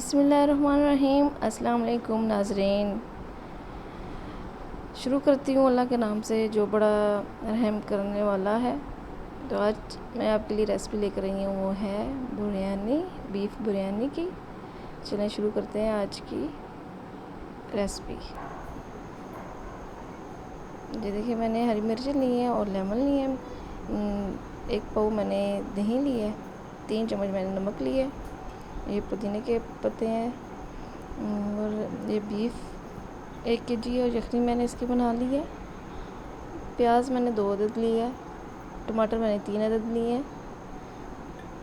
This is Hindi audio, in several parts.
बिस्मिल्लाहिर्रहमानिर्रहीम। अस्सलाम वालेकुम नाज़रीन। शुरू करती हूँ अल्लाह के नाम से जो बड़ा रहम करने वाला है। तो आज मैं आपके लिए रेसिपी लेकर आई हूँ, वो है बिरयानी, बीफ बिरयानी की। चलें शुरू करते हैं आज की रेसिपी। ये देखिए, मैंने हरी मिर्च ली है और लेमन ली है। एक पाव मैंने दही ली है, 3 चम्मच मैंने नमक लिए, ये पुदीने के पत्ते हैं, और ये बीफ 1 kg और यखनी मैंने इसकी बना ली है। प्याज मैंने 2 अदद लिए है, टमाटर मैंने 3 अदद लिए हैं,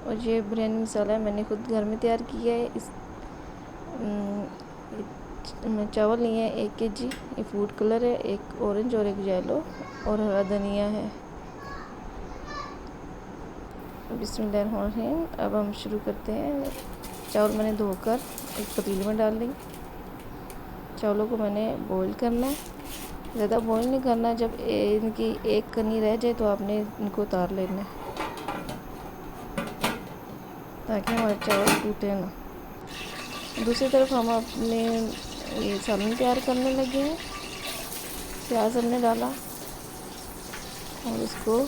और ये बिरयानी मसाला है मैंने खुद घर में तैयार किया है। चावल लिए हैं 1 kg, ये फूड कलर है, एक ऑरेंज और एक येलो, और हरा धनिया है। बिस्मिल्लाहिर्रहमानिर्रहीम। अब हम शुरू करते हैं। चावल मैंने धोकर एक पतीले में डाल दी। चावलों को मैंने बॉईल करना है, ज़्यादा बॉईल नहीं करना। जब इनकी एक कनी रह जाए तो आपने इनको उतार लेना है, ताकि हमारे चावल टूटे ना। दूसरी तरफ हम अपने ये सालन तैयार करने लगे हैं। प्याज हमने डाला और इसको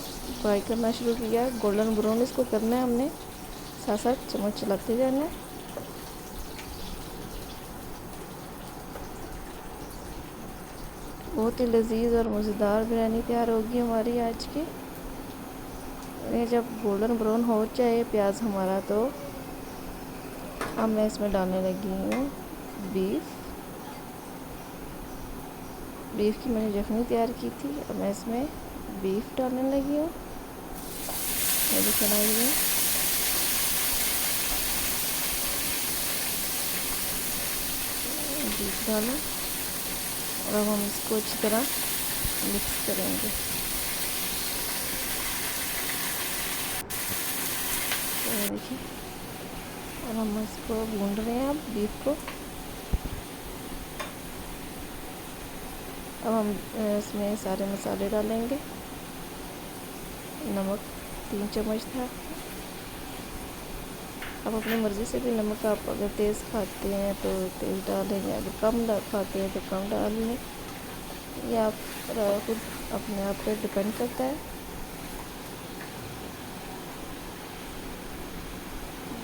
फ्राई करना शुरू किया। गोल्डन ब्राउन इसको करना है हमने, साथ साथ चम्मच चलाते जाना है। बहुत ही लजीज और मज़ेदार बिरयानी तैयार होगी हमारी आज की। ये जब गोल्डन ब्राउन हो जाए प्याज हमारा, तो अब मैं इसमें डालने लगी हूँ बीफ की मैंने यखनी तैयार की थी। अब मैं इसमें बीफ डालने लगी हूँ। ये भी बनाइए, बीफ डालो और अब हम इसको अच्छी तरह मिक्स करेंगे। तो देखिए, और हम इसको भून रहे हैं अब बीफ को। अब हम इसमें सारे मसाले डालेंगे। नमक 3 चम्मच था। अब अपनी मर्ज़ी से भी नमक, आप अगर तेज़ खाते हैं तो तेज़ डालेंगे, अगर कम खाते हैं तो कम डाल लें। ये आप खुद अपने आप पे डिपेंड करता है।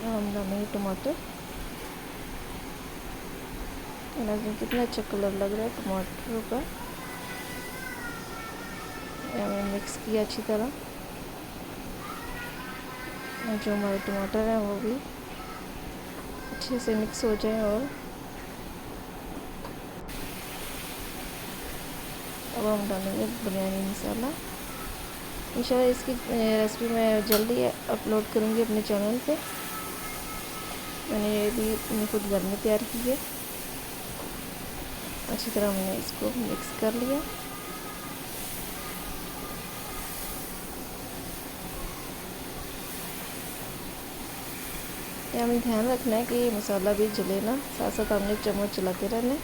हम डालेंगे टमाटर। कितना अच्छा कलर लग रहा है टमाटरों का। हमने मिक्स किया अच्छी तरह। जो हमारे टमाटर हैं वो भी अच्छे से मिक्स हो जाए। और अब हम डालेंगे बिरयानी मसाला। इंशाल्लाह इसकी रेसिपी मैं जल्दी अपलोड करूँगी अपने चैनल पे। मैंने ये भी खुद घर में तैयार की है। अच्छी तरह हमने इसको मिक्स कर लिया। ये हमें ध्यान रखना है कि मसाला भी जले ना, साथ साथ हमने चम्मच चलाते रहना है।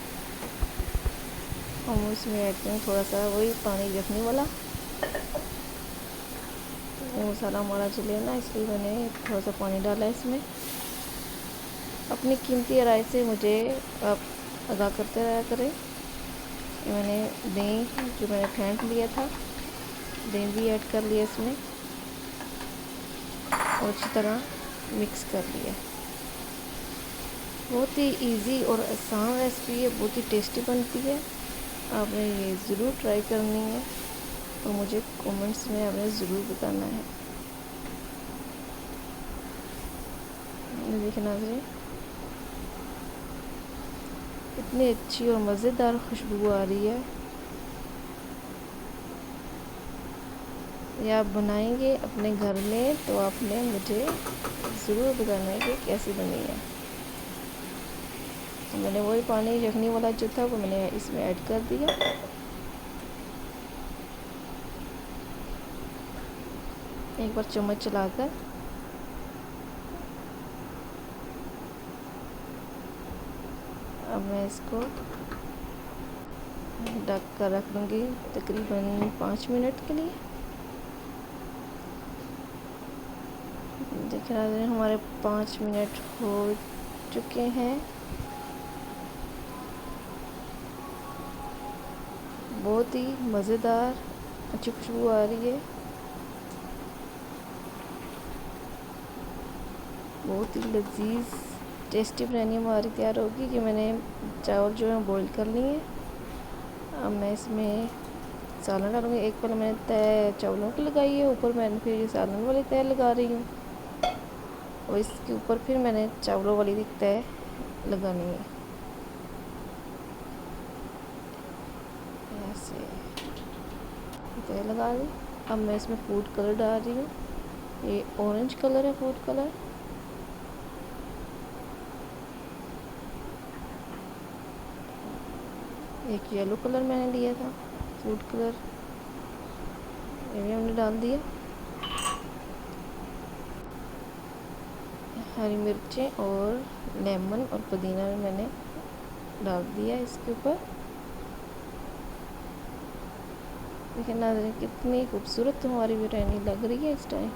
हम उसमें ऐड करें थोड़ा सा वही पानी यखनी वाला। ये मसाला हमारा जले ना, इसलिए मैंने थोड़ा सा पानी डाला है इसमें। अपनी कीमती राय से मुझे आप अदा करते रहा करें। ये मैंने दही जो मैंने फेंट लिया था, दही भी ऐड कर लिया इसमें और अच्छी तरह मिक्स कर लिया। बहुत ही इजी और आसान रेसिपी है, बहुत ही टेस्टी बनती है। आपने ये ज़रूर ट्राई करनी है और मुझे कमेंट्स में आपने ज़रूर बताना है। देखिए नाज़रीन, इतनी अच्छी और मज़ेदार खुशबू आ रही है। या आप बनाएंगे अपने घर में तो आपने मुझे ज़रूर बताना है कि कैसी बनी है। तो मैंने वही पानी यखनी वाला जो था वो मैंने इसमें ऐड कर दिया। एक बार चम्मच चलाकर अब मैं इसको ढक कर रख दूँगी तकरीबन 5 मिनट के लिए। देखिए हमारे 5 मिनट हो चुके हैं। बहुत ही मज़ेदार अच्छी खुशबू आ रही है। बहुत ही लजीज टेस्टी बिरयानी हमारी तैयार होगी। कि मैंने चावल जो है बॉईल कर लिए। अब मैं इसमें सालन डालूँगी। एक पहले मैंने तय चावलों की लगाई है, ऊपर मैंने फिर ये सालन वाली तय लगा रही हूँ और इसके ऊपर फिर मैंने चावलों वाली तय लगानी है। ऐसे तय लगा दी। अब मैं इसमें फूड कलर डाल रही हूँ। ये ऑरेंज कलर है, फूड कलर। एक येलो कलर मैंने लिया था, फूड कलर, ये भी हमने डाल दिया। हरी मिर्चें और लेमन और पुदीना भी मैंने डाल दिया इसके ऊपर। देखिए नाज़रीन कितनी खूबसूरत हमारी बिरयानी लग रही है इस टाइम।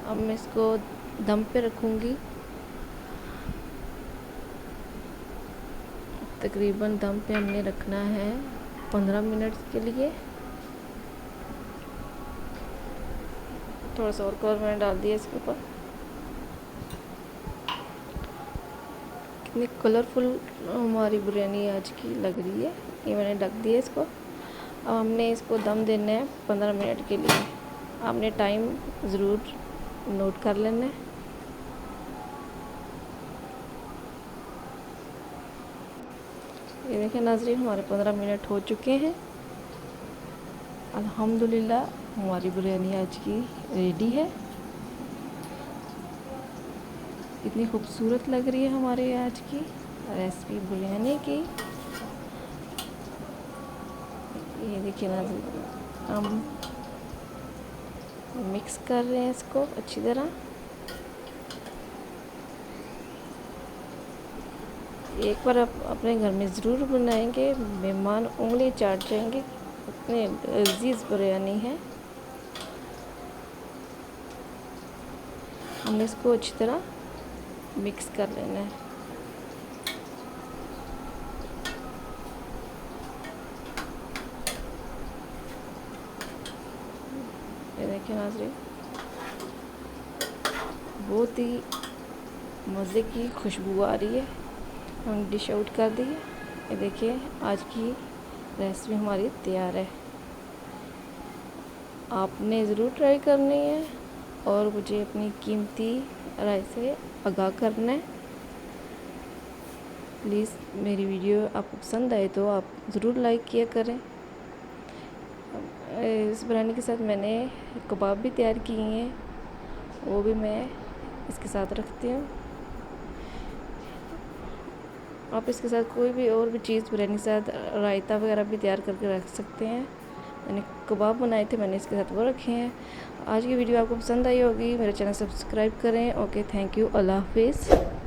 अब मैं इसको दम पे रखूँगी। तकरीबन दम पे हमने रखना है 15 मिनट के लिए। थोड़ा सा और कलर मैंने डाल दिया इसके ऊपर। कितनी कलरफुल हमारी बिरयानी आज की लग रही है। ये मैंने ढक दिया इसको। अब हमने इसको दम देना है 15 मिनट के लिए। आपने टाइम ज़रूर नोट कर लेना है। ये देखिए नाज़रीन हमारे 15 मिनट हो चुके हैं। अल्हम्दुलिल्लाह हमारी बिरयानी आज की रेडी है। इतनी खूबसूरत लग रही है हमारे आज की रेसिपी बिरयानी की। ये देखिए नाज़रीन हम मिक्स कर रहे हैं इसको अच्छी तरह। एक बार आप अपने घर में ज़रूर बनाएंगे, मेहमान उंगली चाट जाएंगे। इतनी लजीज बिरयानी है। हमने इसको अच्छी तरह मिक्स कर लेना है। ये देखिए नाज़रीन बहुत ही मज़े की खुशबू आ रही है। हम डिश आउट कर दी। ये देखिए आज की रेसिपी हमारी तैयार है। आपने ज़रूर ट्राई करनी है और मुझे अपनी कीमती राय से आगाह करना है। प्लीज़ मेरी वीडियो आपको पसंद आए तो आप ज़रूर लाइक किया करें। इस बिरयानी के साथ मैंने कबाब भी तैयार किए हैं, वो भी मैं इसके साथ रखती हूँ। आप इसके साथ कोई भी और भी चीज़ बिरयानी के साथ रायता वगैरह भी तैयार करके रख सकते हैं। मैंने कबाब बनाए थे, मैंने इसके साथ वो रखे हैं। आज की वीडियो आपको पसंद आई होगी। मेरे चैनल सब्सक्राइब करें। ओके, थैंक यू, अल्लाह हाफिज़।